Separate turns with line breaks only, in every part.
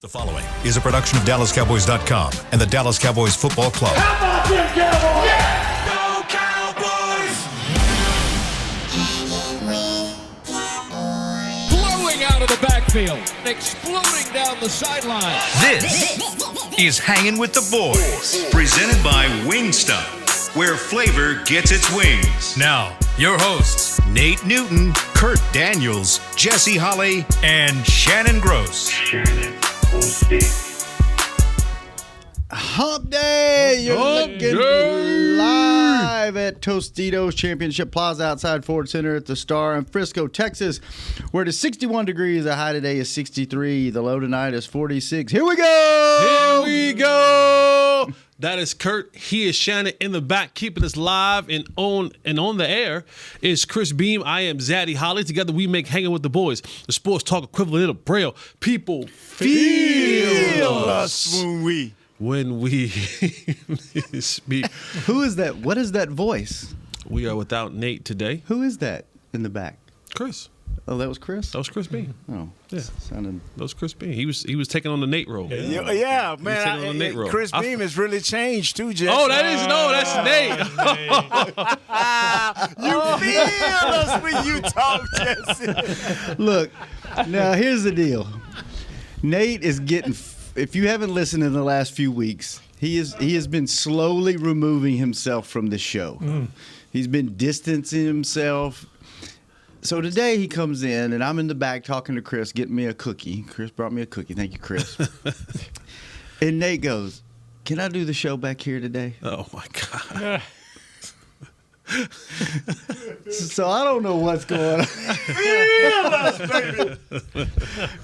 The following is a production of DallasCowboys.com and the Dallas Cowboys Football Club.
How about them Cowboys? Yeah!
Go Cowboys!
Blowing out of the backfield, exploding down the sideline.
This is Hangin' with the Boys, presented by Wingstop, where flavor gets its wings. Now, your hosts, Nate Newton, Kurt Daniels, Jesse Holley, and Shannon Gross.
Hump Day! You're looking live at Tostitos Championship Plaza outside Ford Center at the Star in Frisco, Texas, where it is 61 degrees. The high today is 63. The low tonight is 46. Here we go!
Here we go! That is Kurt. He is Shannon in the back, keeping us live and on the air is Chris Beam. I am Zaddy Holly. Together we make Hanging with the Boys, the sports talk equivalent of Braille. People feel us when we speak.
Who is that? What is that voice?
We are without Nate today.
Who is that in the back?
Chris.
Oh, that was Chris?
That was Chris Beam.
Oh,
Yeah.
sounded...
That was Chris Beam. He was taking on the Nate role.
Yeah,
He's taking on the Nate
man.
role.
Chris Beam has really changed too, Jesse.
Oh, that's Nate.
You feel us when you talk, Jesse.
Look, now here's the deal. Nate is getting... If you haven't listened in the last few weeks, he has been slowly removing himself from the show. He's been distancing himself. So today he comes in, and I'm in the back talking to Chris, getting me a cookie. Chris brought me a cookie. Thank you, Chris. And Nate goes, "Can I do the show back here today?"
Oh, my God.
So I don't know what's going on.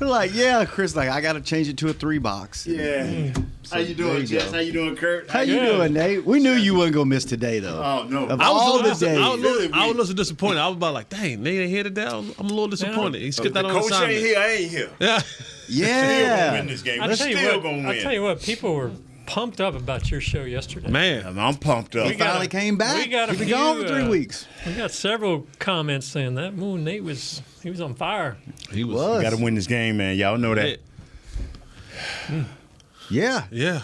We're like, yeah, Chris, like, I got to change it to a 3-box.
Yeah. How you doing, Jess? How you doing, Kurt?
How you doing, Nate? We knew you wasn't going to miss today, though.
Oh, no.
Of
I
all the
was
days.
a little disappointed. I was about like, dang, Nate ain't here today. I'm a little disappointed. He skipped that on
Coach
assignment.
ain't here, I ain't here.
Yeah.
Yeah.
Win this game.
I'll
We're
tell you
still
what,
going to
I'll
win.
tell you what, people were pumped up about your show yesterday.
Man.
I'm pumped up.
He finally came back.
we got a
He's been
few,
gone for 3 weeks.
We got several comments saying that moon Nate was on fire.
He was.
Got to win this game, man. Y'all know that.
Yeah.
Yeah.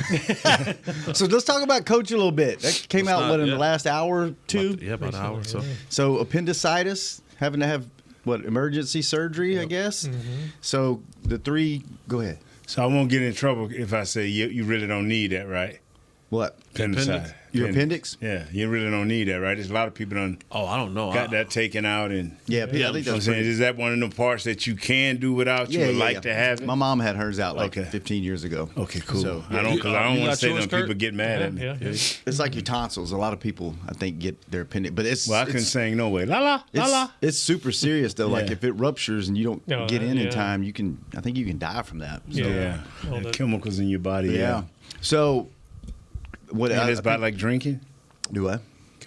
So let's talk about Coach a little bit. That came out, in the last hour or two?
About an hour or so.
So appendicitis, having to have, emergency surgery, I guess? So the 3, go ahead.
So I won't get in trouble if I say you really don't need that, right?
What?
Appendicitis.
Your appendix?
Yeah, you really don't need that, right? There's a lot of people done
Oh, I don't know.
got that taken out. And
Yeah, I think
you know what I'm
that's
saying?
pretty...
Is that one of the parts that you can do without you would like to have it?
My mom had hers out like
Okay.
15 years ago.
Okay, cool.
So,
I don't
you
want to
got
say
yours,
them
Kurt?
people get mad at me.
Yeah.
It's like your tonsils. A lot of people, I think, get their appendix. But it's
Well, I couldn't sing no way. La la la la.
it's super serious though. Like
Yeah.
if it ruptures and you don't
No,
get in
yeah.
time, I think you can die from that. So,
Yeah,
All
the
that-
chemicals in your body.
yeah. So what?
And it's
I
about
think-
like drinking.
do I?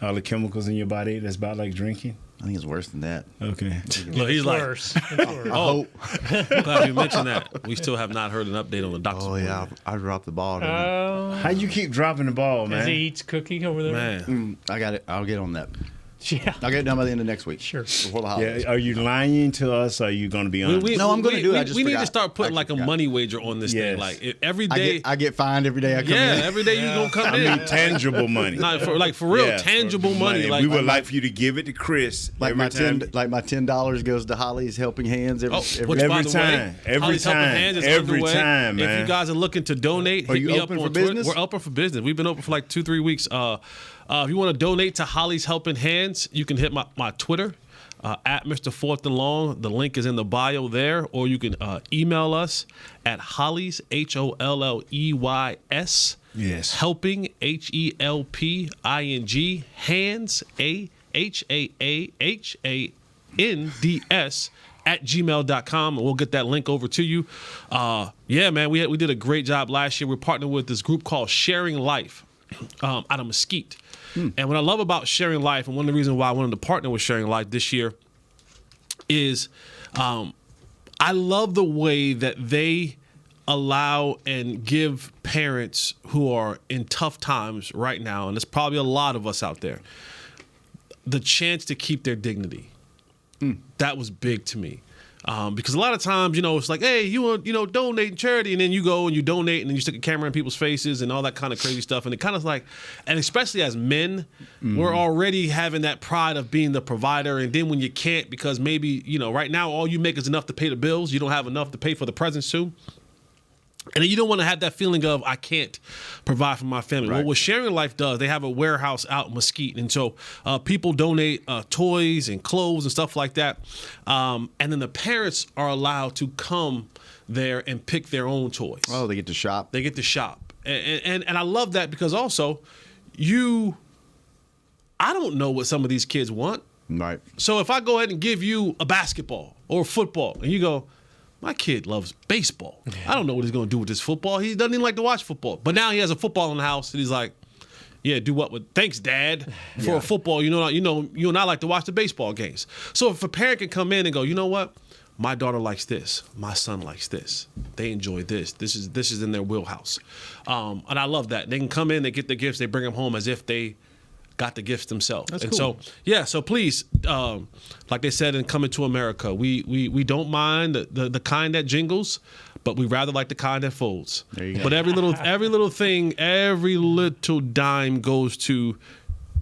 All the chemicals in your body. That's about like drinking.
I think it's worse than that.
Okay.
Look, he's
It's
like,
worse. It's worse.
oh, I'm glad you mentioned that. We still have not heard an update on the doctor's
Oh yeah, I dropped the ball. didn't I?
How you keep dropping the ball,
As
man?
he eats cookie over there.
Man.
I got it. I'll get on that.
Yeah.
I'll get it done by the end of next week.
Sure.
Before the holidays.
Yeah. Are you lying to us? Or are you going to be honest?
No, I'm gonna do it. I just
we need to
forgot.
start putting
I
like a
forgot.
money wager on this
Yes.
thing. Like every day.
I get fined every day I come
Yeah,
in.
every day you gonna come
I
in.
mean, tangible money.
Not for real,
Yeah,
tangible
for
money. Like
we would like for you to give it to Chris
Like
every
my
time.
my $10 goes to Holly's Helping Hands every.
Which, by
every
the
time.
way,
Every
Holly's Helping
time.
Hands is
Every
underway.
time,
If
man.
you guys are looking to donate,
Are
hit
you
me
open
up
for
on Twitter.
business?
We're open for business. We've been open for like 2-3 weeks. If you want to donate to Holly's Helping Hands, you can hit my Twitter. At Mr. Fourth and Long. The link is in the bio there, or you can email us at Holly's HOLLEYS.
Yes.
Helping HELPING hands HAAHANDS at gmail.com, and we'll get that link over to you. Yeah, man, we did a great job last year. We're partnering with this group called Sharing Life out of Mesquite. And what I love about Sharing Life, and one of the reasons why I wanted to partner with Sharing Life this year, is I love the way that they allow and give parents who are in tough times right now, and there's probably a lot of us out there, the chance to keep their dignity. That was big to me. Because a lot of times, it's like, hey, you want, donate charity, and then you go and you donate, and then you stick a camera in people's faces and all that kind of crazy stuff. And it kind of like, and especially as men, we're already having that pride of being the provider. And then when you can't, because maybe, right now all you make is enough to pay the bills, you don't have enough to pay for the presents too. And then you don't want to have that feeling of, I can't provide for my family. Right. Well, what Sharing Life does, they have a warehouse out in Mesquite. And so people donate toys and clothes and stuff like that. And then the parents are allowed to come there and pick their own toys.
Oh, they get to shop.
They get to shop. And I love that because also I don't know what some of these kids want.
Right.
So if I go ahead and give you a basketball or football and you go, my kid loves baseball. I don't know what he's going to do with this football. He doesn't even like to watch football. But now he has a football in the house, and he's like, yeah, do what with? Thanks, Dad, for a football. You and I like to watch the baseball games. So if a parent can come in and go, you know what? My daughter likes this. My son likes this. They enjoy this. This is in their wheelhouse. And I love that. They can come in, they get the gifts, they bring them home as if they got the gifts themselves.
That's
and
cool.
So please, like they said in Coming to America, we don't mind the kind that jingles, but we rather like the kind that folds.
There you go.
But every little thing, every little dime goes to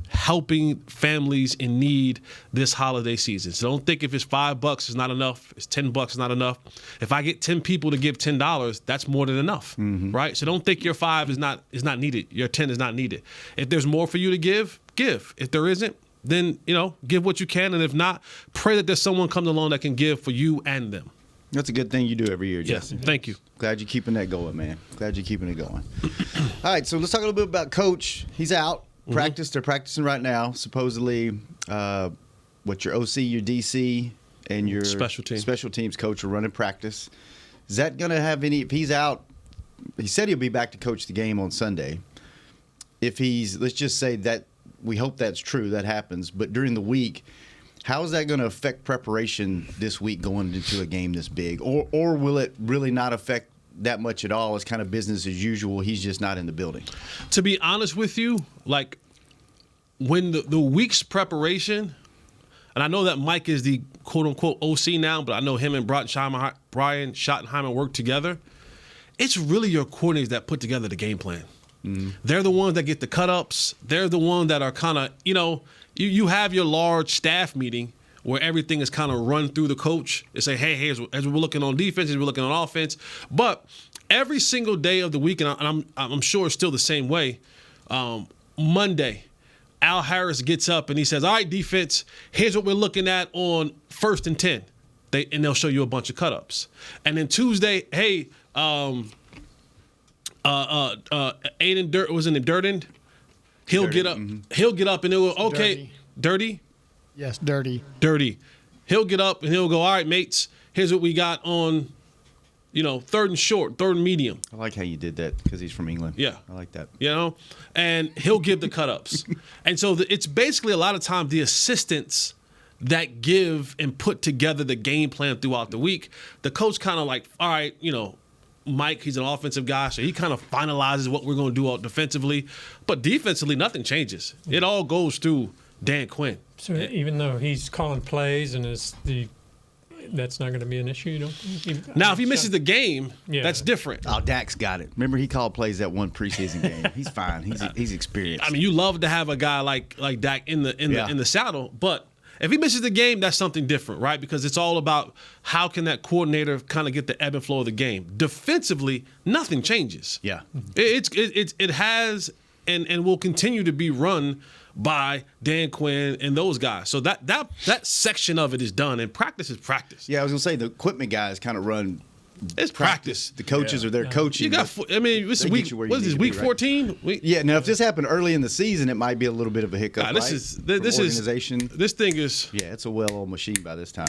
helping families in need this holiday season. So don't think if it's $5 is not enough, it's $10 is not enough. If I get 10 people to give $10, that's more than enough, right? So don't think your 5 is not needed, your 10 is not needed. If there's more for you to give. If there isn't, then give what you can, and if not, pray that there's someone comes along that can give for you and them.
That's a good thing you do every year, Jesse.
Yes, thank you.
Glad you're keeping that going, man. Glad you're keeping it going. All right, so let's talk a little bit about Coach. He's out. Practice. They're practicing right now. Supposedly, what your OC, your DC, and your special teams coach are running practice. Is that going to have any? If he's out, he said he'll be back to coach the game on Sunday. If let's just say that we hope that's true, that happens. But during the week, how is that going to affect preparation this week going into a game this big, or will it really not affect that much at all? It's kind of business as usual. He's just not in the building.
To be honest with you, like when the week's preparation, and I know that Mike is the quote-unquote OC now, but I know him and Brian Schottenheimer work together. It's really your coordinators that put together the game plan. They're the ones that get the cut-ups. They're the ones that are kind of, you have your large staff meeting where everything is kind of run through the coach. They say, hey, as we're looking on defense, as we're looking on offense. But every single day of the week, and I'm sure it's still the same way, Monday, Al Harris gets up and he says, all right, defense, here's what we're looking at on 1st and 10. And they'll show you a bunch of cut-ups. And then Tuesday, hey, Aiden Durden. He'll get up. He'll get up and he'll go, okay, dirty.
Yes, dirty.
He'll get up and he'll go, all right, mates, here's what we got on, 3rd and short, 3rd and medium.
I like how you did that because he's from England.
Yeah.
I like that.
And he'll give the cut-ups. And so it's basically a lot of times the assistants that give and put together the game plan throughout the week. The coach kind of like, all right, Mike, he's an offensive guy, so he kind of finalizes what we're going to do defensively. But defensively, nothing changes. It all goes through Dan Quinn.
So even though he's calling plays and that's not going to be an issue, you don't think?
Now, if he misses the game, that's different.
Oh, Dak's got it. Remember, he called plays that one preseason game. He's fine. He's experienced.
I mean, you love to have a guy like Dak in the saddle, but if he misses the game, that's something different, right? Because it's all about how can that coordinator kind of get the ebb and flow of the game. Defensively, nothing changes.
Yeah,
it has and will continue to be run by Dan Quinn and those guys. So that section of it is done, and practice is practice.
Yeah, I was gonna say the equipment guys kind of run.
It's practice.
The coaches are there coaching.
You got. I mean, this is week. What is this? Week 14.
Yeah. Now, if this happened early in the season, it might be a little bit of a hiccup.
This
organization.
This thing is.
Yeah, it's a well-oiled machine by this time.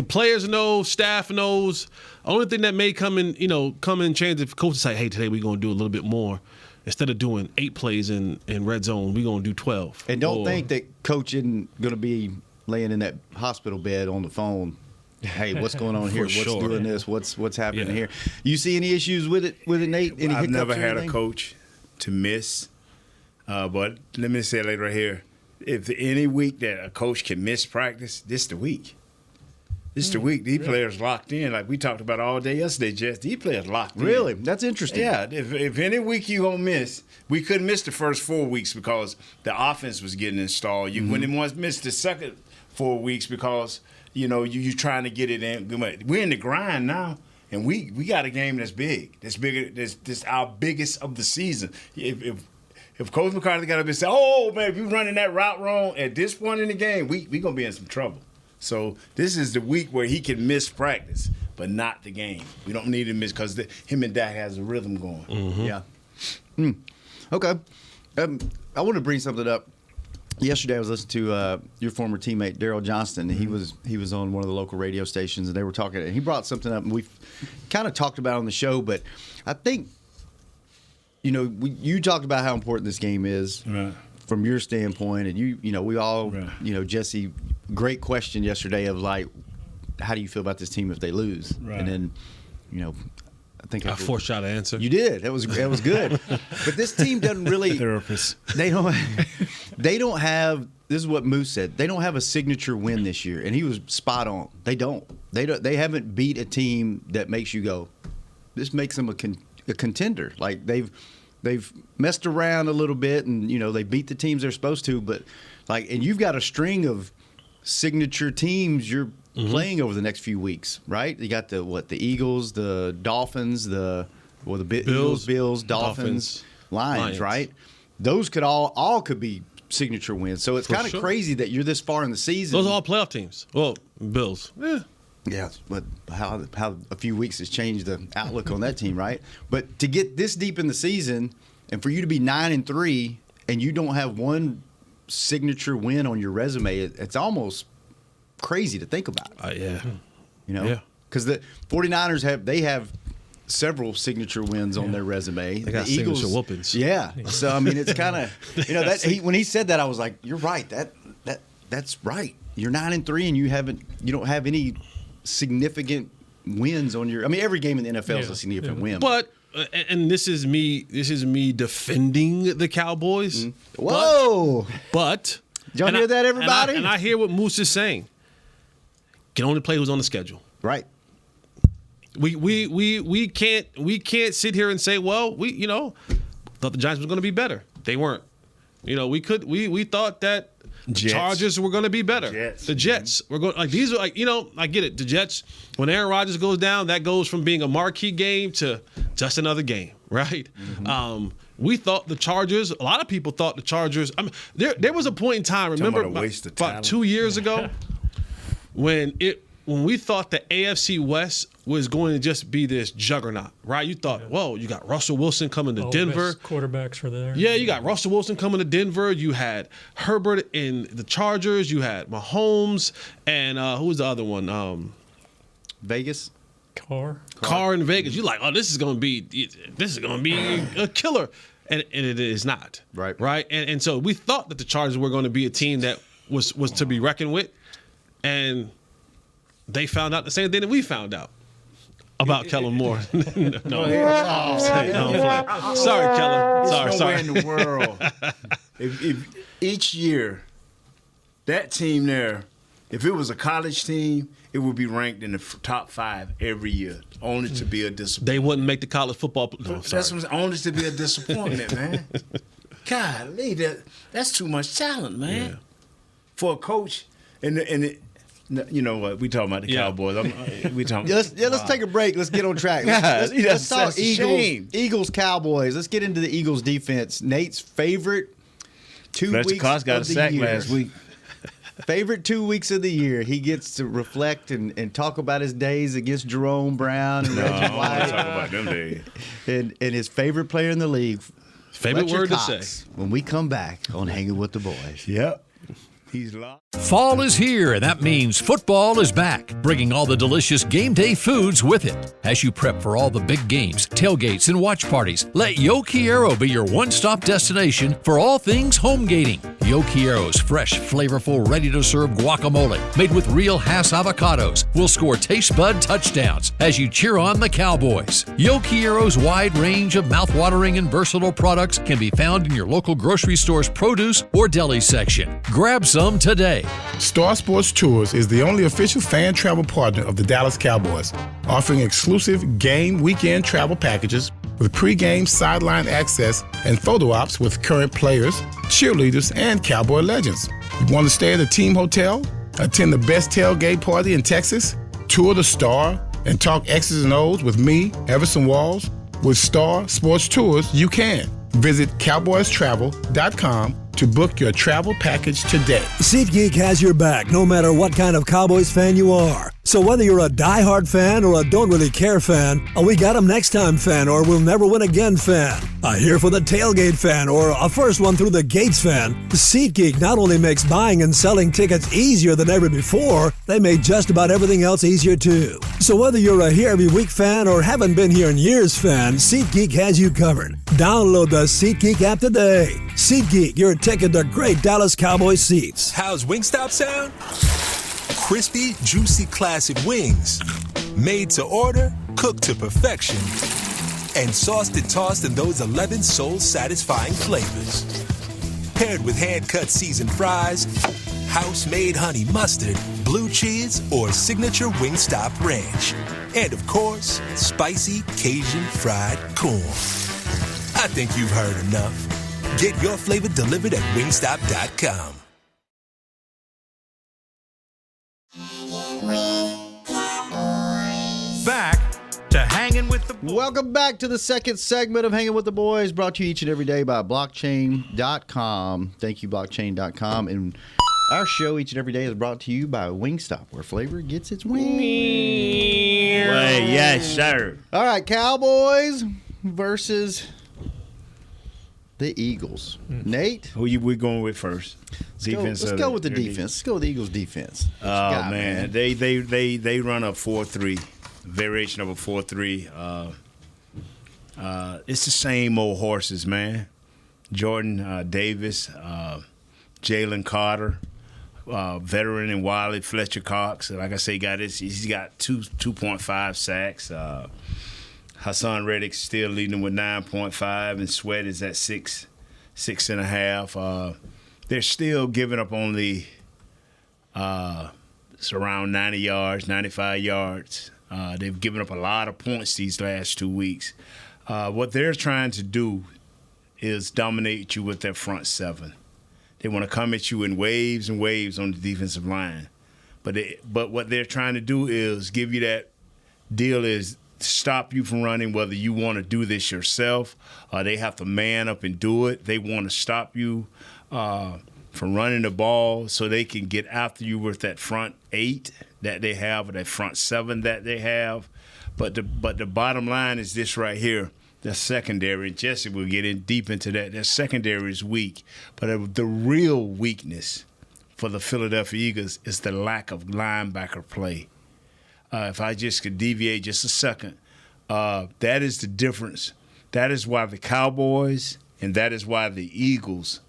Players know, staff knows. Only thing that may come in change if coaches say, "Hey, today we're going to do a little bit more." Instead of doing 8 plays in red zone, we're going to do 12.
And don't think that coach isn't going to be laying in that hospital bed on the phone. Hey, what's going on here? What's doing this? What's happening here? You see any issues with it, Nate? Any
I've never had
anything?
a coach to miss. But let me say it right here. If any week that a coach can miss practice, this the week. It's the week. These players locked in, like we talked about all day yesterday, Jess. These players locked in.
Really? That's interesting.
Yeah. If any week you gonna miss, we couldn't miss the first 4 weeks because the offense was getting installed. You wouldn't want to miss the second 4 weeks because you're trying to get it in. We're in the grind now, and we got a game that's big. That's bigger. That's our biggest of the season. If Coach McCarthy got up and said, "Oh man, if you're running that route wrong at this point in the game, we gonna be in some trouble." So this is the week where he can miss practice, but not the game. We don't need to miss because him and Dak has a rhythm going.
Mm-hmm.
Yeah. Okay. I want to bring something up. Yesterday, I was listening to your former teammate Daryl Johnston. And he was on one of the local radio stations, and they were talking. And he brought something up, and we've kind of talked about it on the show. But I think, you talked about how important this game is from your standpoint, and we all, Jesse. Great question yesterday of like, how do you feel about this team if they lose? Right. And then, I think
I forced y'all to answer.
You did. That was good. But this team doesn't really.
Therapist.
They don't have. This is what Moose said. They don't have a signature win this year, and he was spot on. They don't. They haven't beat a team that makes you go, this makes them a contender. Like they've messed around a little bit, and they beat the teams they're supposed to. But and you've got a string of signature teams you're playing over the next few weeks, right? You got the Eagles, the Dolphins, Eagles, Bills, Dolphins, Lions, right? Those could all could be signature wins. So it's kind of crazy that you're this far in the season.
Those are all playoff teams. Well, Bills.
Yeah, but how a few weeks has changed the outlook on that team, right? But to get this deep in the season and for you to be 9-3 and you don't have one signature win on your resume, it's almost crazy to think about.
Yeah.
Because the 49ers have several signature wins on their resume.
They got
the Eagles,
signature whoopings.
Yeah. So I mean, it's kind of when he said that, I was like, you're right. That's right. You're 9-3 and you don't have any significant wins on your. I mean, every game in the NFL is a significant win.
But and this is me defending the Cowboys.
Whoa!
But
did y'all hear that, everybody?
And I hear what Moose is saying. Can only play who's on the schedule.
Right.
We can't sit here and say, well, we thought the Giants was going to be better. They weren't. We thought that
Jets.
Chargers were going to be better. The Jets were going these are I get it. The Jets, when Aaron Rodgers goes down, that goes from being a marquee game to just another game, right? Mm-hmm. We thought the Chargers. A lot of people thought the Chargers. I mean, there was a point in time. Remember about 2 years ago when we thought the AFC West was going to just be this juggernaut, right? You thought, whoa, you got Russell Wilson coming to Denver.
Best quarterbacks were there.
Yeah, you got Russell Wilson coming to Denver. You had Herbert in the Chargers. You had Mahomes. And who was the other one?
Vegas?
Carr
in Vegas. You're like, oh, this is going to be a killer. And it is not. Right? And so we thought that the Chargers were going to be a team that was to be reckoned with. And they found out the same thing that we found out about Kellen Moore. No. Sorry, Kellen. Sorry.
In the world. if each year, that team there, if it was a college team, it would be ranked in the top 5 every year, only to be a disappointment.
They wouldn't make the college football. No,
that's only to be a disappointment, man. Golly, that's too much talent, man. Yeah. For a coach, you know what? We talking about the Cowboys.
Let's take a break. Let's get on track. Let's talk Eagles, Cowboys. Let's get into the Eagles defense. Nate's favorite 2 weeks of
got a sack
year.
Last week.
Favorite 2 weeks of the year. He gets to reflect and talk about his days against Jerome Brown and Reggie White.
I don't talk about them days.
And his favorite player in the league.
Favorite
Fletcher
word
Cox,
to say.
when we come back on Hanging with the Boys.
Yep. He's locked.
Fall is here, and that means football is back, bringing all the delicious game day foods with it. As you prep for all the big games, tailgates, and watch parties, let Yo Quiero be your one-stop destination for all things home gating. Yo Quiero's fresh, flavorful, ready-to-serve guacamole made with real Hass avocados will score taste bud touchdowns as you cheer on the Cowboys. Yo Quiero's wide range of mouthwatering and versatile products can be found in your local grocery store's produce or deli section. Grab some some today.
Star Sports Tours is the only official fan travel partner of the Dallas Cowboys, offering exclusive game weekend travel packages with pre-game sideline access and photo ops with current players, cheerleaders, and Cowboy legends. You want to stay at a team hotel, attend the best tailgate party in Texas, tour the Star, and talk X's and O's with me, Everson Walls? With Star Sports Tours, you can. Visit cowboystravel.com to book your travel package today.
SeatGeek has your back no matter what kind of Cowboys fan you are. So whether you're a diehard fan or a don't really care fan, a we got 'em next time fan or we'll never win again fan, a here for the tailgate fan or a first one through the gates fan, SeatGeek not only makes buying and selling tickets easier than ever before, they made just about everything else easier too. So whether you're a here every week fan or haven't been here in years fan, SeatGeek has you covered. Download the SeatGeek app today. SeatGeek, your ticket to great Dallas Cowboys seats.
How's Wingstop sound? Crispy, juicy, classic wings. Made to order, cooked to perfection. And sauced and tossed in those 11 soul-satisfying flavors. Paired with hand-cut seasoned fries, house-made honey mustard, blue cheese, or signature Wingstop ranch. And of course, spicy Cajun fried corn. I think you've heard enough. Get your flavor delivered at wingstop.com.
Back to Hangin' with the Boys.
Welcome back to the second segment of Hanging with the Boys, brought to you each and every day by blockchain.com. Thank you, blockchain.com. And our show each and every day is brought to you by Wingstop, where flavor gets its wings.
Well, yes, sir.
All right, Cowboys versus the Eagles. Nate?
Who we going with first?
Let's go with the defense. Let's go with the Eagles' defense.
Oh, man. They run a 4-3, variation of a 4-3. It's the same old horses, man. Jordan Davis, Jalen Carter, veteran and Wiley Fletcher Cox. Like I say, he's got 2.5 sacks. Hassan Reddick's still leading with 9.5, and Sweat is at 6.5. They're still giving up only it's around 90 yards, 95 yards. They've given up a lot of points these last 2 weeks. What they're trying to do is dominate you with their front seven. They want to come at you in waves and waves on the defensive line. But what they're trying to do is give you that deal is stop you from running, whether you want to do this yourself or they have to man up and do it. They want to stop you from running the ball so they can get after you with that front eight that they have or that front seven that they have. But the bottom line is this right here. The secondary, and Jesse will get in deep into that. Their secondary is weak. But the real weakness for the Philadelphia Eagles is the lack of linebacker play. If I just could deviate just a second, that is the difference. That is why the Cowboys and that is why the Eagles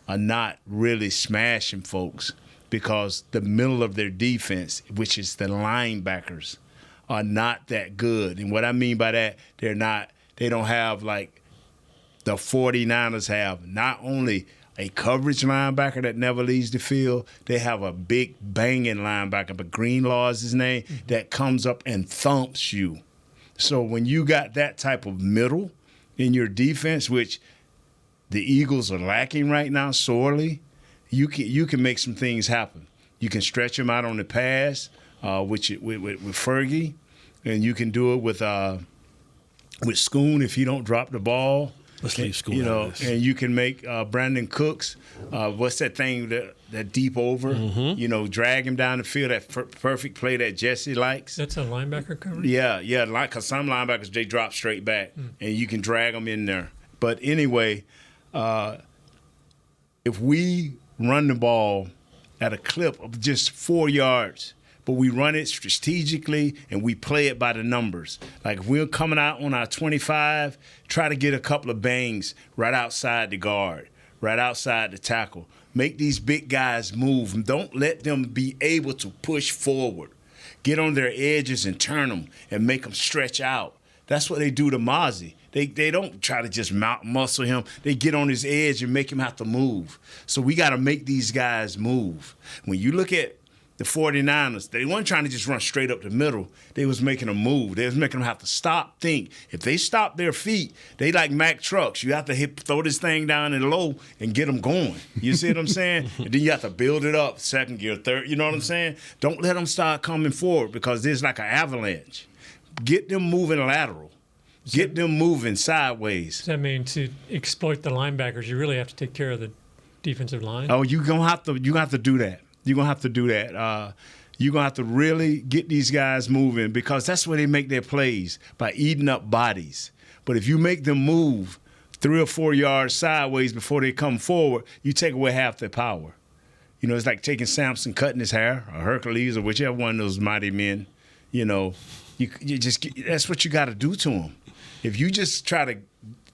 are not really smashing folks, because the middle of their defense, which is the linebackers, are not that good. And what I mean by that, they don't have like the 49ers have, not only a coverage linebacker that never leaves the field, they have a big banging linebacker, but Greenlaw is his name, that comes up and thumps you. So when you got that type of middle in your defense, which the Eagles are lacking right now sorely, you can make some things happen. You can stretch them out on the pass, with Fergie, and you can do it with Schoon if you don't drop the ball.
Let's leave Schoon out of this.
And you can make Brandon Cooks, what's that thing that deep over?
Mm-hmm.
Drag him down the field, that perfect play that Jesse likes.
That's a linebacker coverage?
Yeah, because some linebackers, they drop straight back, and you can drag them in there. But anyway, if we run the ball at a clip of just 4 yards, but we run it strategically and we play it by the numbers. Like if we're coming out on our 25, try to get a couple of bangs right outside the guard, right outside the tackle. Make these big guys move. Don't let them be able to push forward. Get on their edges and turn them and make them stretch out. That's what they do to Mozzie. They don't try to just muscle him. They get on his edge and make him have to move. So we got to make these guys move. When you look at the 49ers, they weren't trying to just run straight up the middle. They was making them move. They was making them have to stop, think. If they stop their feet, they like Mack trucks. You have to throw this thing down in low and get them going. You see what I'm saying? And then you have to build it up, second gear, third. You know what I'm saying? Don't let them start coming forward because there's like an avalanche. Get them moving lateral. Get them moving sideways.
Does that mean to exploit the linebackers, you really have to take care of the defensive line?
Oh, you're gonna have to do that. You're gonna have to do that. You're gonna have to really get these guys moving because that's where they make their plays, by eating up bodies. But if you make them move 3 or 4 yards sideways before they come forward, you take away half their power. You know, it's like taking Samson, cutting his hair, or Hercules, or whichever one of those mighty men. You know, you just that's what you got to do to them. If you just try to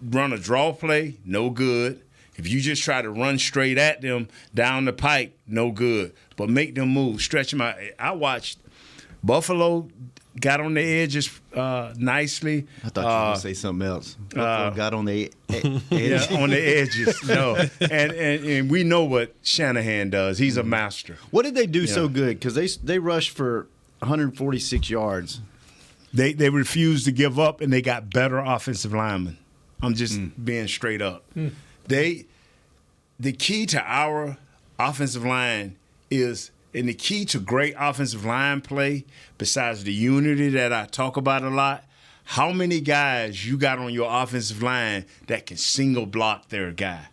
run a draw play, no good. If you just try to run straight at them down the pike, no good. But make them move, stretch them out. I watched Buffalo got on the edges nicely.
I thought you were going to say something else. Buffalo got on the edges.
Yeah, on the edges. No, and we know what Shanahan does. He's a master.
What did they do so good? Because they rushed for 146 yards.
They refused to give up, and they got better offensive linemen. I'm just being straight up. The key to our offensive line is, and the key to great offensive line play, besides the unity that I talk about a lot, how many guys you got on your offensive line that can single block their guy.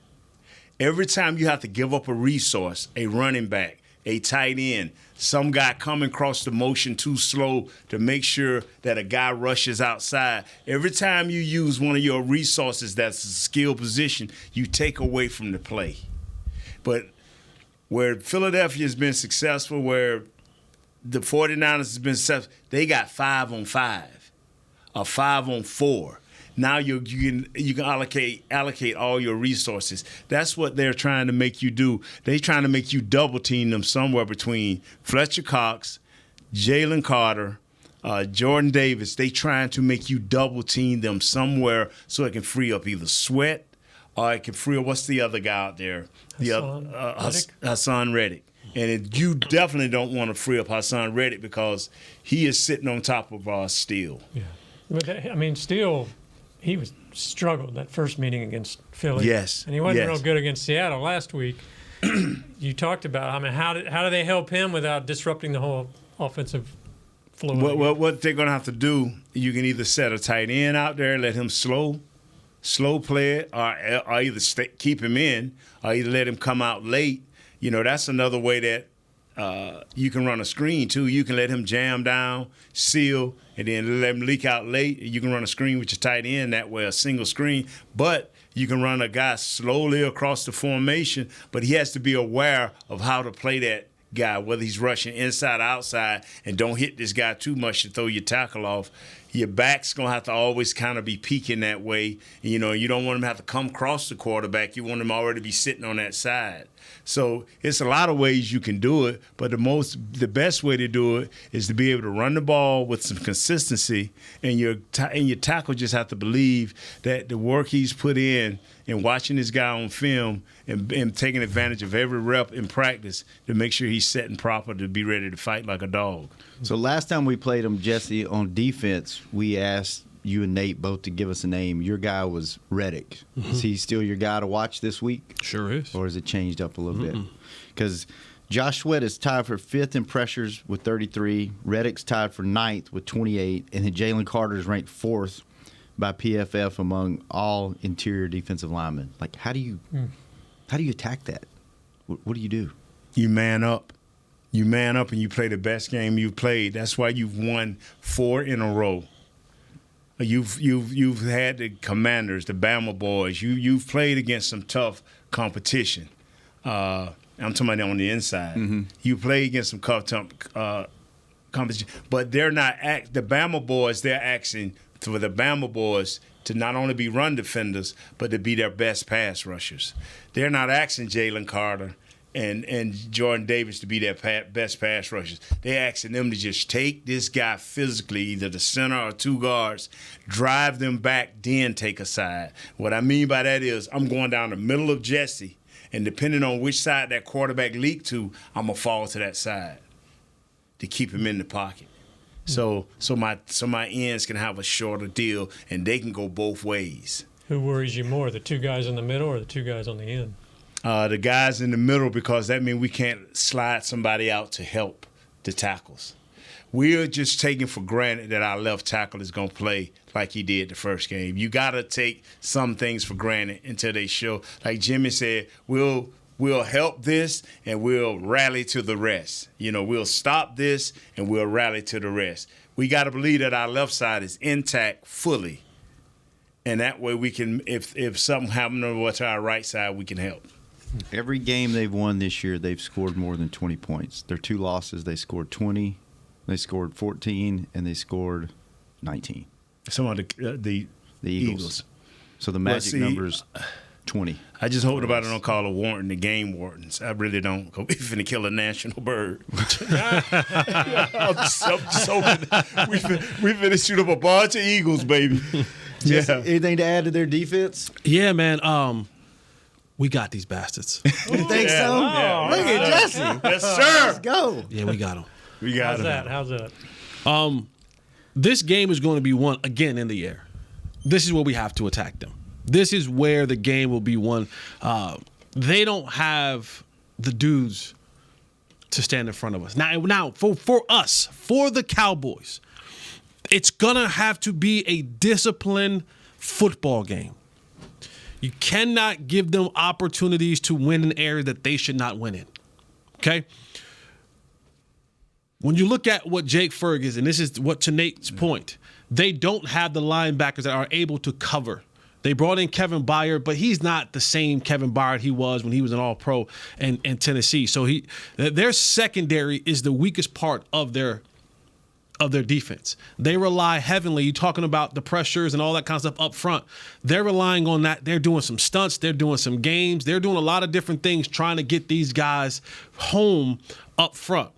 Every time you have to give up a resource, a running back, a tight end, some guy coming across the motion too slow to make sure that a guy rushes outside. Every time you use one of your resources that's a skill position, you take away from the play. But where Philadelphia has been successful, where the 49ers has been successful, they got 5-on-5 or 5-on-4. Now you can allocate all your resources. That's what they're trying to make you do. They're trying to make you double team them somewhere between Fletcher Cox, Jalen Carter, Jordan Davis. They trying to make you double team them somewhere so it can free up either Sweat or it can free up, what's the other guy out there? Hassan Reddick. And you definitely don't want to free up Hassan Reddick because he is sitting on top of our Steele.
Yeah. But, I mean, Steele, he was struggled that first meeting against Philly.
Yes.
And he wasn't real good against Seattle last week. You talked about, I mean, how do they help him without disrupting the whole offensive flow?
What they're going to have to do, you can either set a tight end out there, let him slow play it, or either keep him in, or either let him come out late. You know, that's another way that you can run a screen, too. You can let him jam down, seal, and then let him leak out late. You can run a screen with your tight end that way, a single screen. But you can run a guy slowly across the formation, but he has to be aware of how to play that guy, whether he's rushing inside or outside, and don't hit this guy too much to throw your tackle off. Your back's going to have to always kind of be peeking that way. And, you know, you don't want him to have to come across the quarterback. You want him already to be sitting on that side. So it's a lot of ways you can do it, but the best way to do it is to be able to run the ball with some consistency, and your tackle just have to believe that the work he's put in and watching this guy on film and taking advantage of every rep in practice to make sure he's setting proper to be ready to fight like a dog.
So last time we played him, Jesse, on defense, we asked you and Nate both to give us a name. Your guy was Reddick. Mm-hmm. Is he still your guy to watch this week?
Sure is.
Or has it changed up a little bit? Because Josh Sweat is tied for 5th in pressures with 33. Reddick's tied for 9th with 28. And then Jalen Carter is ranked 4th by PFF among all interior defensive linemen. Like, how do you attack that? What do you do?
You man up. You man up and you play the best game you've played. That's why you've won 4 in a row. You've had the Commanders, the Bama boys. You've played against some tough competition. I'm talking about on the inside. Mm-hmm. You play against some tough competition, but they're not the Bama boys. They're asking for the Bama boys to not only be run defenders, but to be their best pass rushers. They're not asking Jalen Carter and Jordan Davis to be their best pass rushers. They're asking them to just take this guy physically, either the center or two guards, drive them back, then take a side. What I mean by that is I'm going down the middle of Jesse, and depending on which side that quarterback leaked to, I'm going to fall to that side to keep him in the pocket. So my ends can have a shorter deal, and they can go both ways.
Who worries you more, the two guys in the middle or the two guys on the end?
The guys in the middle, because that means we can't slide somebody out to help the tackles. We're just taking for granted that our left tackle is going to play like he did the first game. You got to take some things for granted until they show. Like Jimmy said, we'll help this and we'll rally to the rest. We'll stop this and we'll rally to the rest. We got to believe that our left side is intact fully. And that way we can, if something happened over to our right side, we can help.
Every game they've won this year, they've scored more than 20 points. Their two losses, they scored 20, they scored 14, and they scored 19.
Some of the Eagles.
So the magic number's 20.
I just hope nobody don't call a warden the game wardens. I really don't. We're finna kill a national bird. I'm just hoping we finna shoot up a bunch of eagles, baby.
Yeah. Anything to add to their defense?
Yeah, man. We got these bastards.
You think so?
Yeah.
Look at Jesse.
Yes, sir.
Let's go.
Yeah, we got them.
We got them.
How's that?
This game is going to be won again in the air. This is where we have to attack them. This is where the game will be won. They don't have the dudes to stand in front of us. Now for us, for the Cowboys, it's going to have to be a disciplined football game. You cannot give them opportunities to win an area that they should not win in. Okay? When you look at what Jake Ferguson, and this is what to Nate's point, they don't have the linebackers that are able to cover. They brought in Kevin Byard, but he's not the same Kevin Byard he was when he was an All-Pro in Tennessee. So their secondary is the weakest part of their defense. They rely heavily, you're talking about the pressures and all that kind of stuff up front. They're relying on that. They're doing some stunts. They're doing some games. They're doing a lot of different things trying to get these guys home up front.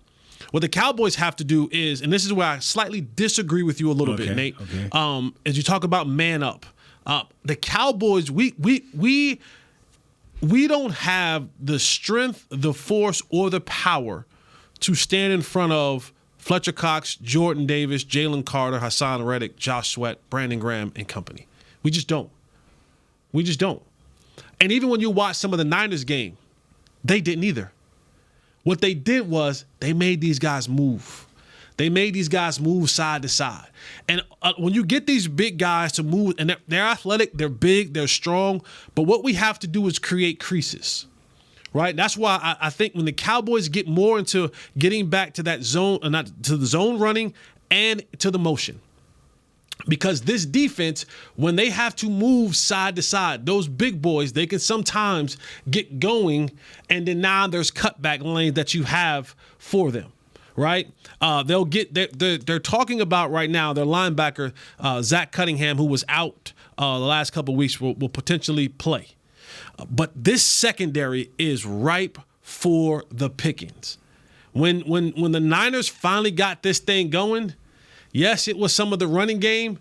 What the Cowboys have to do is, and this is where I slightly disagree with you a little bit, Nate, as you talk about man up. The Cowboys, we don't have the strength, the force, or the power to stand in front of Fletcher Cox, Jordan Davis, Jalen Carter, Hassan Reddick, Josh Sweat, Brandon Graham, and company. We just don't. We just don't. And even when you watch some of the Niners game, they didn't either. What they did was they made these guys move. They made these guys move side to side. And when you get these big guys to move, and they're athletic, they're big, they're strong, but what we have to do is create creases. Right? That's why I think when the Cowboys get more into getting back to that zone, not to the zone running and to the motion. Because this defense, when they have to move side to side, those big boys, they can sometimes get going, and then now there's cutback lanes that you have for them. Right? They'll get. They're talking about right now their linebacker, Zach Cunningham, who was out the last couple of weeks, will potentially play. But this secondary is ripe for the pickings. When the Niners finally got this thing going, yes, it was some of the running game,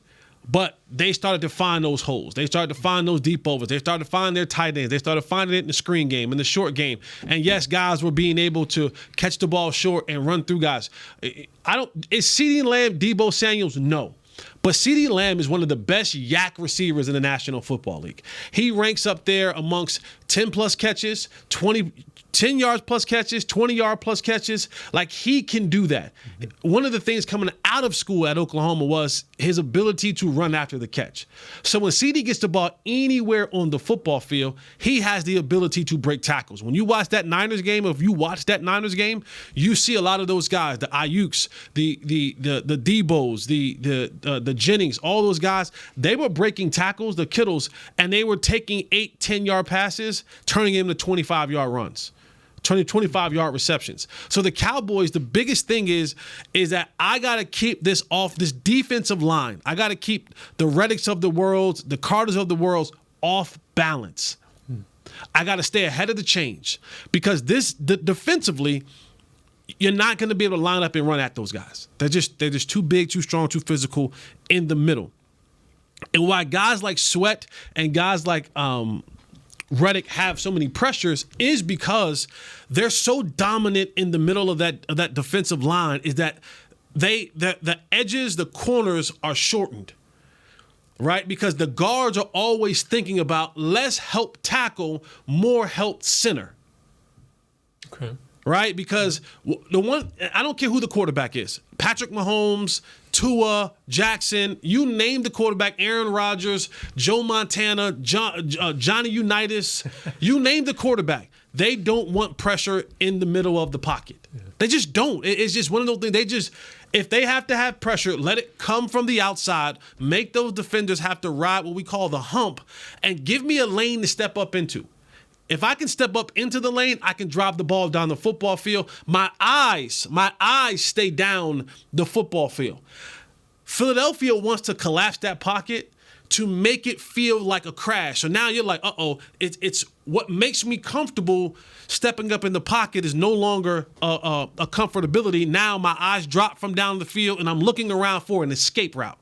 but they started to find those holes. They started to find those deep overs. They started to find their tight ends. They started finding it in the screen game, in the short game. And yes, guys were being able to catch the ball short and run through guys. Is CeeDee Lamb Deebo Samuels? No. But CeeDee Lamb is one of the best yak receivers in the National Football League. He ranks up there amongst 10-plus catches, 10 yards plus catches, 20-yard plus catches. Like, he can do that. One of the things coming out of school at Oklahoma was his ability to run after the catch. So when CD gets the ball anywhere on the football field, he has the ability to break tackles. When you watch that Niners game, you see a lot of those guys, the Ayuks, the Debos, the Jennings, all those guys, they were breaking tackles, the Kittles, and they were taking 8-10-yard passes, turning them to 25-yard runs. 25-yard receptions. So the Cowboys, the biggest thing is that I got to keep this off, this defensive line. I got to keep the Reddicks of the world, the Carters of the world off balance. I got to stay ahead of the change because defensively, you're not going to be able to line up and run at those guys. They're just too big, too strong, too physical in the middle. And why guys like Sweat and guys like Reddick have so many pressures is because they're so dominant in the middle of that defensive line is that the edges, the corners are shortened, right? Because the guards are always thinking about less help tackle, more help center.
Okay.
Right? Because I don't care who the quarterback is. Patrick Mahomes, Tua, Jackson, you name the quarterback, Aaron Rodgers, Joe Montana, Johnny Unitas, you name the quarterback. They don't want pressure in the middle of the pocket. Yeah. They just don't. It's just one of those things. If they have to have pressure, let it come from the outside, make those defenders have to ride what we call the hump, and give me a lane to step up into. If I can step up into the lane, I can drop the ball down the football field. My eyes stay down the football field. Philadelphia wants to collapse that pocket to make it feel like a crash. So now you're like, it's what makes me comfortable stepping up in the pocket is no longer a comfortability. Now my eyes drop from down the field and I'm looking around for an escape route.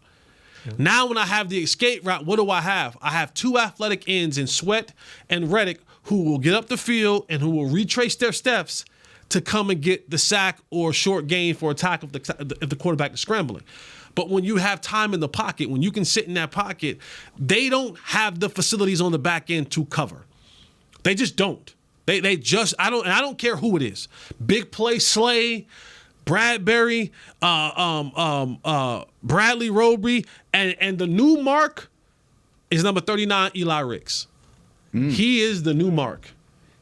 Mm-hmm. Now when I have the escape route, what do I have? I have two athletic ends in Sweat and Reddick who will get up the field and who will retrace their steps to come and get the sack or short gain for a tackle if the quarterback is scrambling. But when you have time in the pocket, when you can sit in that pocket, they don't have the facilities on the back end to cover. They just don't. I don't care who it is. Big play Slay, Bradbury, Bradley Roby, and the new mark is number 39, Eli Ricks. He is the new mark.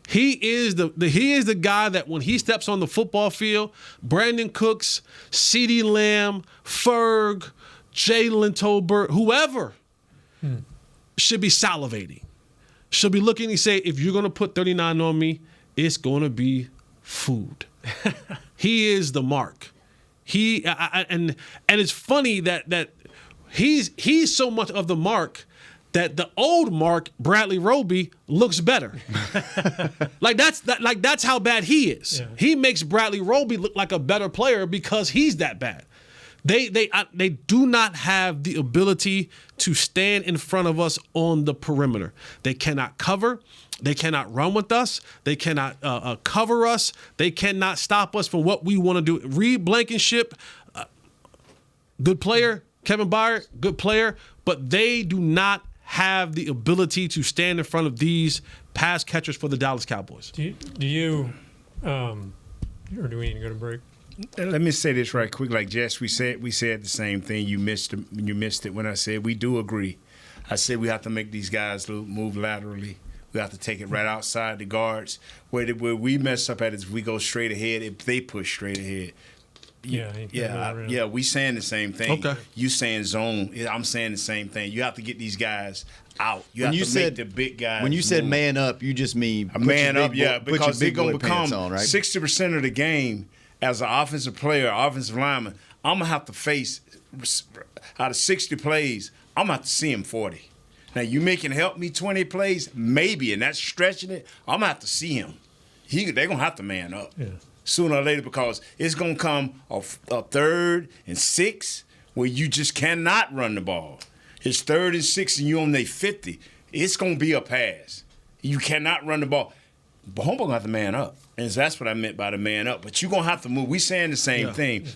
He is the guy that when he steps on the football field, Brandon Cooks, CeeDee Lamb, Ferg, Jalen Tolbert, whoever should be salivating. Should be looking and say, if you're going to put 39 on me, it's going to be food. He is the mark. And it's funny that he's so much of the mark that the old Mark, Bradley Roby, looks better. That's how bad he is. Yeah. He makes Bradley Roby look like a better player because he's that bad. They do not have the ability to stand in front of us on the perimeter. They cannot cover. They cannot run with us. They cannot cover us. They cannot stop us from what we want to do. Reed Blankenship, good player. Kevin Byard, good player. But they do not have the ability to stand in front of these pass catchers for the Dallas Cowboys.
Do you or do we need to go to break?
Let me say this right quick. Like Jess, we said the same thing. You missed it when I said we do agree. I said we have to make these guys move laterally. We have to take it right outside the guards. Where we mess up at is we go straight ahead. If they push straight ahead. Yeah. We saying the same thing. Okay. You saying zone. I'm saying the same thing. You have to get these guys out. You have to make the big guys.
When you said man up, you just mean
man up. Because they're gonna become
60%
of the game as an offensive player, offensive lineman. I'm gonna have to face out of 60 plays. I'm gonna have to see him 40. Now you making help me 20 plays, maybe, and that's stretching it. I'm gonna have to see him. They're gonna have to man up. Yeah. Sooner or later, because it's going to come a 3rd and 6 where you just cannot run the ball. It's 3rd and 6 and you're on their 50. It's going to be a pass. You cannot run the ball. But Humboldt going to have to man up. And that's what I meant by the man up. But you're going to have to move. We saying the same thing.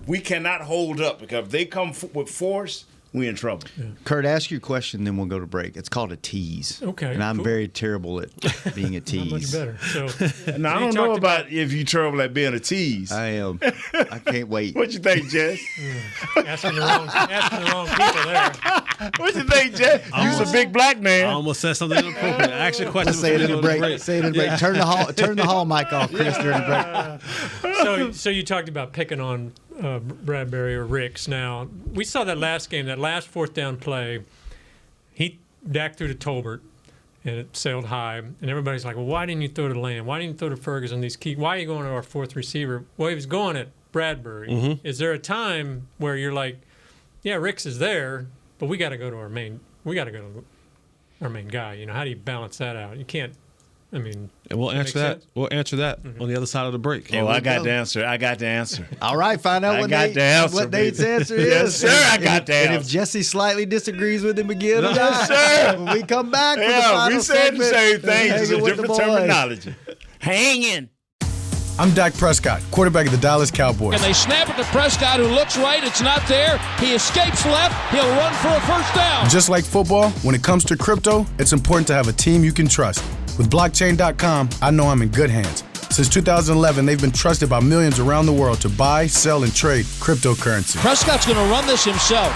We cannot hold up because if they come with force, we in trouble.
Yeah. Kurt, ask your question, then we'll go to break. It's called a tease.
Okay.
And I'm very terrible at being a tease.
Not much better.
Now, I don't know about if you're terrible at being a tease.
I am. I can't wait.
What you think, Jess?
Asking the wrong people there.
What you think, Jess? You're a big black man.
I almost said something inappropriate. Ask your question.
Say it in the break. Say it in the break. Turn the hall mic off, Chris, during the
break. So you talked about picking on Bradbury or Ricks. Now, we saw that last game, that last 4th down play. Dak threw to Tolbert, and it sailed high. And everybody's like, well, why didn't you throw to Lamb? Why didn't you throw to Ferguson? Why are you going to our 4th receiver? Well, he was going at Bradbury. Mm-hmm. Is there a time where you're like, yeah, Ricks is there, but we got to go to our main guy. You know, how do you balance that out? You can't I mean,
And we'll answer that.
sense?
We'll answer that on the other side of the break.
Oh, I got the answer. I got the answer.
All right, find out
I
what,
got the answer,
what Nate's
baby.
answer is.
Yes, sir, I got the
And if
answer.
Jesse slightly disagrees with him again, or
Yes,
not,
sir.
when we come back for the
Yeah,
final
we said the
segment,
same thing. It's
Hanging
a
with the
different
boys.
terminology. Hanging.
I'm Dak Prescott, quarterback of the Dallas Cowboys.
And they snap it to Prescott, who looks right. It's not there. He escapes left. He'll run for a first down.
Just like football, when it comes to crypto, it's important to have a team you can trust. With blockchain.com, I know I'm in good hands. Since 2011, they've been trusted by millions around the world to buy, sell, and trade cryptocurrency.
Prescott's going to run this himself.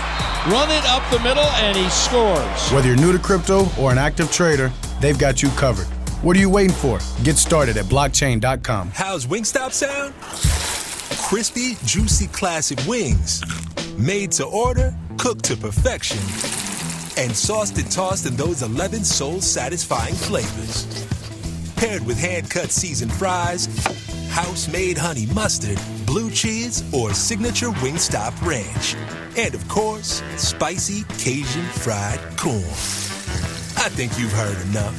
Run it up the middle, and he scores.
Whether you're new to crypto or an active trader, they've got you covered. What are you waiting for? Get started at blockchain.com.
How's Wingstop sound? Crispy, juicy, classic wings. Made to order, cooked to perfection. And sauced and tossed in those 11 soul-satisfying flavors. Paired with hand-cut seasoned fries, house-made honey mustard, blue cheese, or signature Wingstop ranch. And of course, spicy Cajun fried corn. I think you've heard enough.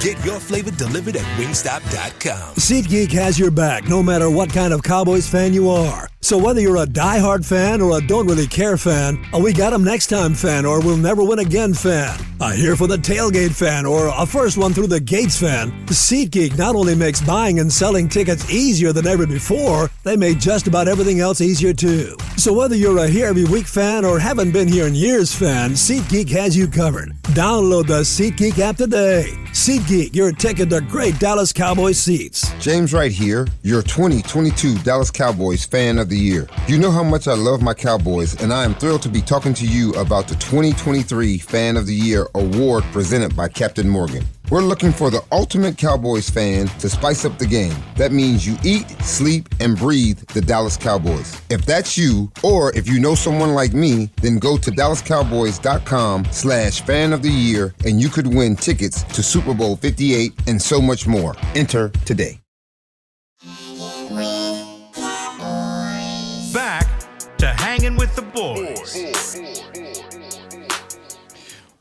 Get your flavor delivered at wingstop.com.
SeatGeek has your back no matter what kind of Cowboys fan you are. So whether you're a diehard fan or a don't really care fan, a we got 'em next time fan or we'll never win again fan, a here for the tailgate fan or a first one through the gates fan, SeatGeek not only makes buying and selling tickets easier than ever before, they made just about everything else easier too. So whether you're a here every week fan or haven't been here in years fan, SeatGeek has you covered. Download the SeatGeek app today. SeatGeek, your ticket to great Dallas Cowboys seats.
James Wright here, your 2022 Dallas Cowboys Fan of the Year. You know how much I love my Cowboys, and I am thrilled to be talking to you about the 2023 Fan of the Year award presented by Captain Morgan. We're looking for the ultimate Cowboys fan to spice up the game. That means you eat, sleep, and breathe the Dallas Cowboys. If that's you, or if you know someone like me, then go to DallasCowboys.com/fan of the year and you could win tickets to Super Bowl 58 and so much more. Enter today.
Back to Hanging with the Boys.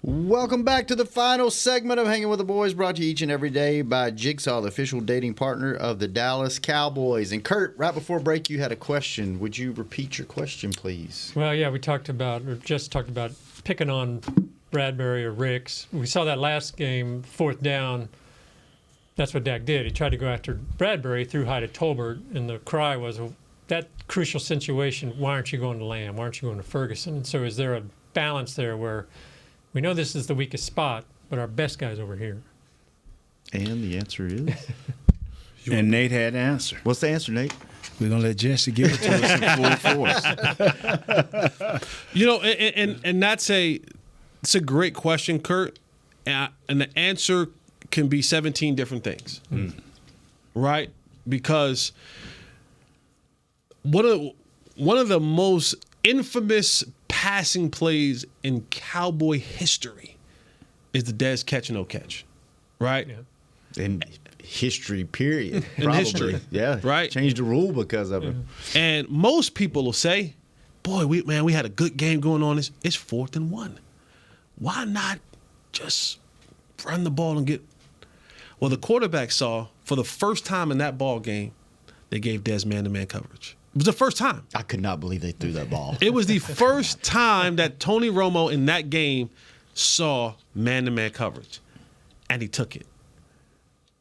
Welcome back to the final segment of Hanging with the Boys, brought to you each and every day by Jigsaw, the official dating partner of the Dallas Cowboys. And Kurt, right before break, you had a question. Would you repeat your question, please?
Well, yeah, we talked about picking on Bradbury or Ricks. We saw that last game, fourth down. That's what Dak did. He tried to go after Bradbury, threw high to Tolbert, and the cry was, that crucial situation, why aren't you going to Lamb? Why aren't you going to Ferguson? So is there a balance there where we know this is the weakest spot, but our best guy's over here?
And the answer is?
And Nate had the answer.
What's the answer, Nate?
We're going to let Jesse give it to us in full force.
You know, and it's a great question, Kurt. And the answer can be 17 different things, right? Because one of the most infamous passing plays in Cowboy history is the Dez catch no catch, right?
Yeah.
In history, period.
In
Probably.
history,
Yeah.
right?
Changed the rule because of it.
And most people will say, boy, we had a good game going on. It's 4th and 1. Why not just run the ball and get... Well, the quarterback saw, for the first time in that ball game, they gave Dez man-to-man coverage. It was the first time.
I could not believe they threw that ball.
It was the first time that Tony Romo in that game saw man-to-man coverage, and he took it.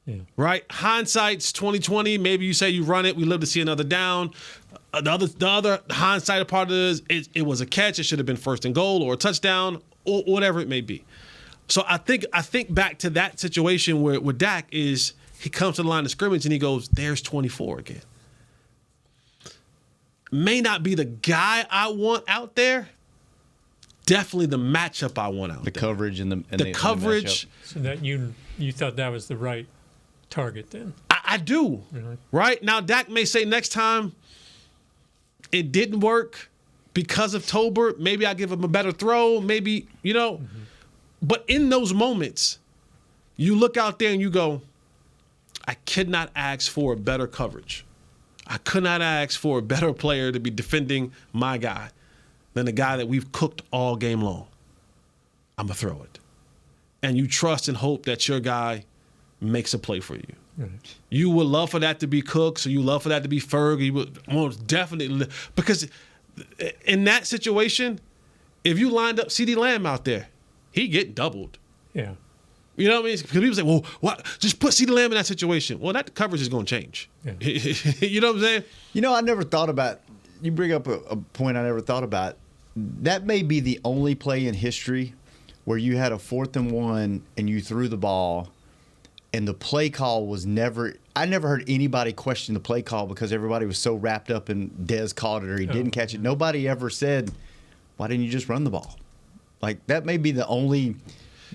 Yeah.
Right? Hindsight's 2020. Maybe you say you run it. We live to see another down. The other hindsight part of it is it was a catch. It should have been 1st and goal or a touchdown or whatever it may be. So I think back to that situation where Dak is, he comes to the line of scrimmage and he goes, there's 24 again. May not be the guy I want out there. Definitely the matchup I want out there.
The coverage and the
coverage.
So that you thought that was the right target then?
I do.
Really?
Right? Now, Dak may say next time it didn't work because of Tolbert. Maybe I give him a better throw. Maybe, But in those moments, you look out there and you go, I could not ask for a better coverage. I could not ask for a better player to be defending my guy than the guy that we've cooked all game long. I'm going to throw it. And you trust and hope that your guy makes a play for you. Right. You would love for that to be Cooks, or you love for that to be Ferg. You would most definitely, because in that situation, if you lined up CD Lamb out there, he get doubled.
Yeah.
You know what I mean? Because people say, well, what? Just put CD Lamb in that situation. Well, that coverage is going to change. Yeah. You know what I'm saying?
You know, I never thought about, you bring up a point I never thought about. That may be the only play in history where you had a 4th and 1 and you threw the ball and the play call was never – I never heard anybody question the play call because everybody was so wrapped up in Dez caught it or he didn't catch it. Nobody ever said, why didn't you just run the ball? Like, that may be the only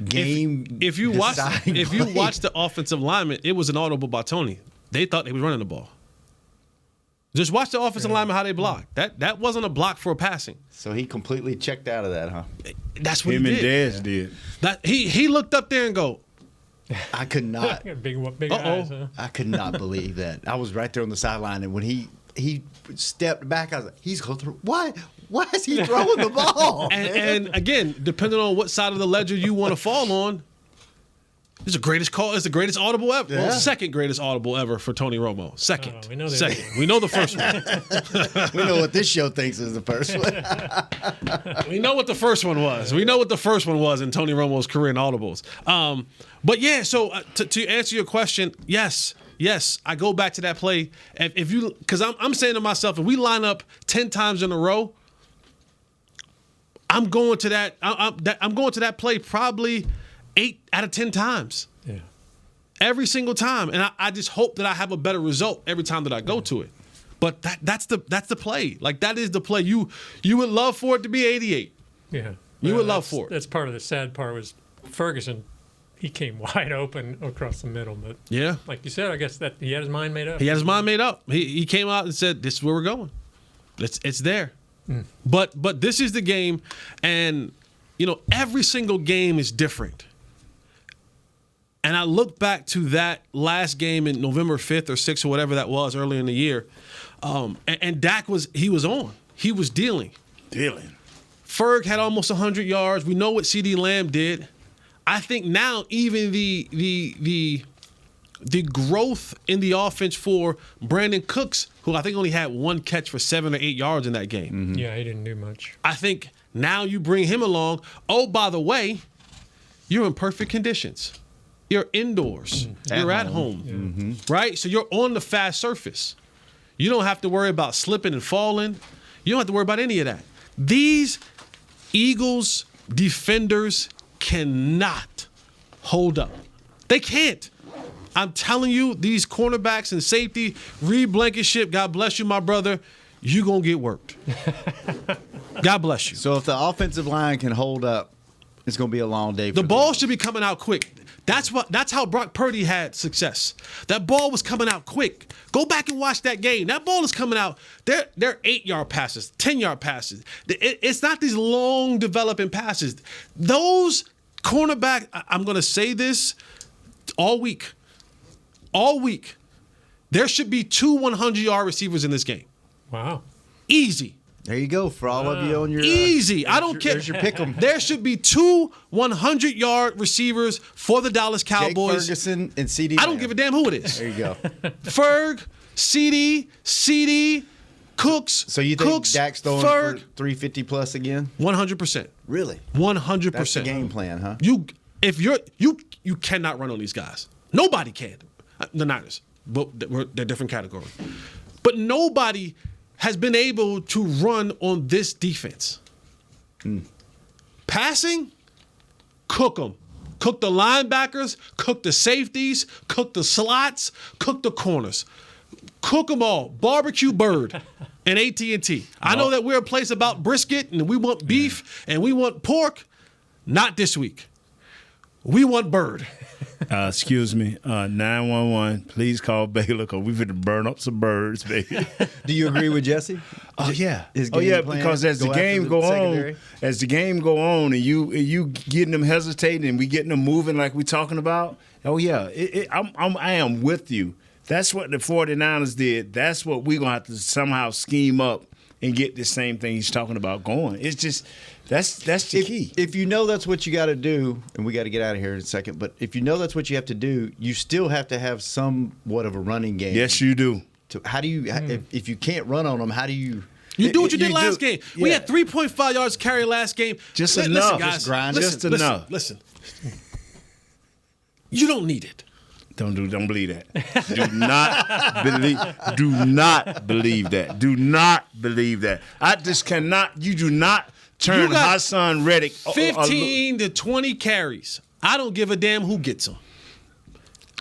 game
if you watch the offensive lineman, it was an audible by Tony. They thought they was running the ball. Just watch the offensive lineman how they blocked. That wasn't a block for passing.
So he completely checked out of that, huh?
That's what
him
he did.
and Dez did.
That he looked up there and go,
I could not.
big eyes, huh?
I could not believe that. I was right there on the sideline, and when he stepped back, I was like, he's going through. Why is he throwing the ball?
and again, depending on what side of the ledger you want to fall on, it's the greatest call. It's the greatest audible ever. Yeah. Well, second greatest audible ever for Tony Romo. Second.
We know
second. We know the first one.
We know what this show thinks is the first one.
We know what the first one was. We know what the first one was in Tony Romo's career in audibles. But yeah, so to answer your question, yes, I go back to that play. If you, because I'm saying to myself, if we line up 10 times in a row, I'm going to that. I'm going to that play probably 8 out of 10 times.
Yeah.
Every single time, and I just hope that I have a better result every time that I go to it. But that's the play. Like, that is the play. You would love for it to be 88.
Yeah.
You would love for it.
That's part of the sad part was Ferguson. He came wide open across the middle, but
yeah,
like you said, I guess that he had his mind made up.
He had his mind made up. He came out and said, "This is where we're going. It's there." But this is the game, and every single game is different. And I look back to that last game in November 5th or 6th or whatever that was earlier in the year, and Dak was on. He was dealing. Ferg had almost 100 yards. We know what CD Lamb did. I think now even the growth in the offense for Brandon Cooks, who I think only had one catch for 7 or 8 yards in that game.
Mm-hmm. Yeah, he didn't do much.
I think now you bring him along. Oh, by the way, you're in perfect conditions. You're indoors. You're at home. Yeah. Right? So you're on the fast surface. You don't have to worry about slipping and falling. You don't have to worry about any of that. These Eagles defenders cannot hold up. They can't. I'm telling you, these cornerbacks and safety, Reed Blankenship, God bless you, my brother, you going to get worked. God bless you.
So if the offensive line can hold up, it's going to be a long day.
The ball should be coming out quick. That's how Brock Purdy had success. That ball was coming out quick. Go back and watch that game. That ball is coming out. They're 8-yard passes, 10-yard passes. It's not these long developing passes. Those cornerback, I'm going to say this all week. All week. There should be 2 100-yard receivers in this game.
Wow.
Easy.
There you go for all of you on your
easy. I don't care.
There's your pick 'em.
There should be 2 100-yard receivers for the Dallas Cowboys.
Jake Ferguson and CD.
I don't give a damn who it is.
There you go.
Ferg, CD, Cooks.
So you think
Cooks,
Dak's throwing
Ferg,
for 350 plus again?
100%.
Really?
100%.
That's the game plan, huh?
You cannot run on these guys. Nobody can. The Niners, but they're different category. But nobody has been able to run on this defense. Passing, cook them. Cook the linebackers, cook the safeties, cook the slots, cook the corners. Cook them all. Barbecue Bird and AT&T. I know that we're a place about brisket and we want beef and we want pork. Not this week. We want bird.
Excuse me, 911. Please call Baylor because we're going to burn up some birds, baby.
Do you agree with Jesse?
Oh yeah,
His game plan,
because as the game go on, and you getting them hesitating, and we getting them moving like we talking about. Oh yeah, I am with you. That's what the 49ers did. That's what we're gonna have to somehow scheme up and get the same thing he's talking about going. It's just that's the key.
If you know that's what you got to do, and we got to get out of here in a second, but if you know that's what you have to do, you still have to have somewhat of a running game.
Yes, you do.
How do you if you can't run on them? How do you?
You do what you did last game. Yeah. We had 3.5 yards carry last game.
Just
listen,
enough.
Guys,
just grind.
Listen,
Just enough.
Listen. You don't need it.
Don't believe that. Do not believe that. Do not believe that. I just cannot. You do not turn Hassan Reddick
15 to 20 carries. I don't give a damn who gets them.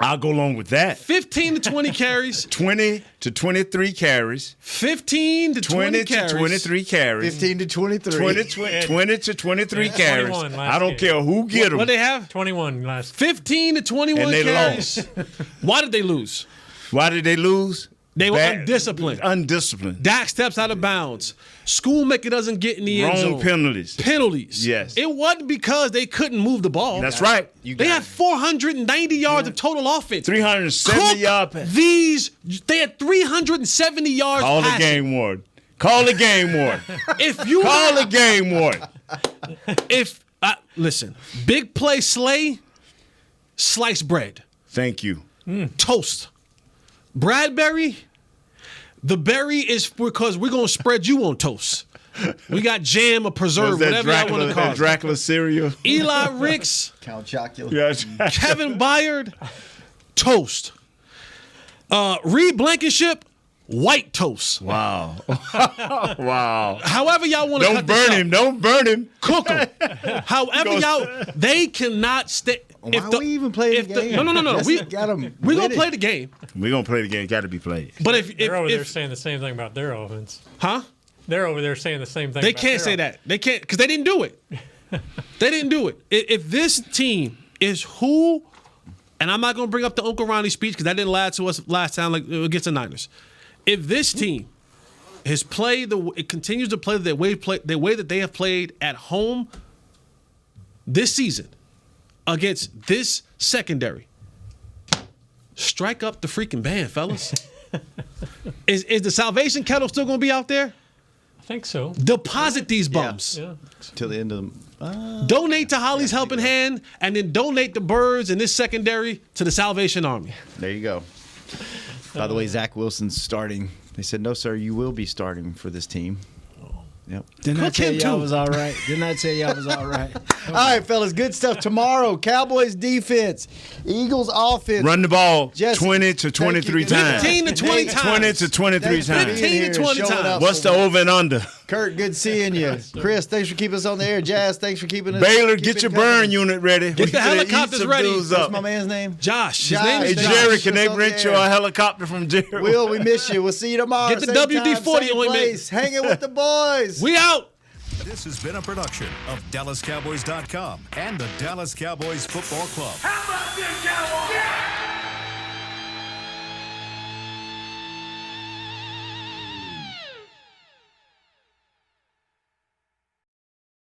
I'll go along with that.
15 to 20 carries.
20 to 23 carries.
15 to 20 carries.
to 23 carries.
15 to 23.
20 to 23 carries. I don't care who get them.
What they have?
21 last.
15 to 21
and they
carries.
lost.
Why did they lose?
Why did they lose?
They were undisciplined.
Undisciplined.
Dak steps out of bounds. Schoolmaker doesn't get in the end zone.
Wrong penalties.
Penalties.
Yes.
It wasn't because they couldn't move the ball.
That's right.
They had 490 yards of total offense.
370 yards.
They had 370 yards.
Call the game warden. Call the game warden. Call the game warden.
Listen, big play Slay, sliced bread.
Thank you.
Toast. Bradbury, the berry is because we're going to spread you on toast. We got jam or preserve, whatever y'all want to call it.
Dracula cereal.
Eli Ricks.
Count Chocula.
Yeah.
Kevin Byard, toast. Reed Blankenship, white toast.
Wow. Wow.
However y'all want to cut this up.
Don't burn him.
Cook them. However they cannot stay.
Why are we even playing the game?
No.
We're going
to play the game.
We're going to play the game. Got to be played.
But if
they're over there saying the same thing about their offense.
Huh?
They're over there saying the same thing.
They can't say that. They can't because they didn't do it. They didn't do it. If this team is who, and I'm not going to bring up the Uncle Ronnie speech because that didn't last to us last time like against the Niners. If this team has played it continues to play the way that they have played at home this season against this secondary, strike up the freaking band, fellas. Is the Salvation Kettle still going to be out there?
I think so.
Deposit these bums.
Yeah. Till the end of the
donate to Holly's Helping Hand, and then donate the birds in this secondary to the Salvation Army.
There you go. By the way, Zach Wilson's starting. They said, no, sir, you will be starting for this team. Yep.
Didn't I tell y'all was all right?
All right, fellas, good stuff. Tomorrow, Cowboys defense, Eagles offense.
Run the ball
Jesse,
20 to 23 times.
15 to 20 times.
20 to 23 times.
15 to 20 times.
What's the over and under?
Kurt, good seeing you. Chris, thanks for keeping us on the air. Jazz, thanks for keeping us.
Baylor, get your burn unit ready.
Get the helicopters ready.
What's my man's name?
Josh.
His
name
Hey,
is Josh.
Jerry, can they rent you a helicopter from Jerry?
Will, we miss you. We'll see you tomorrow.
Get the WD-40 ointment.
Hanging with the boys.
We out.
This has been a production of DallasCowboys.com and the Dallas Cowboys Football Club.
How about this,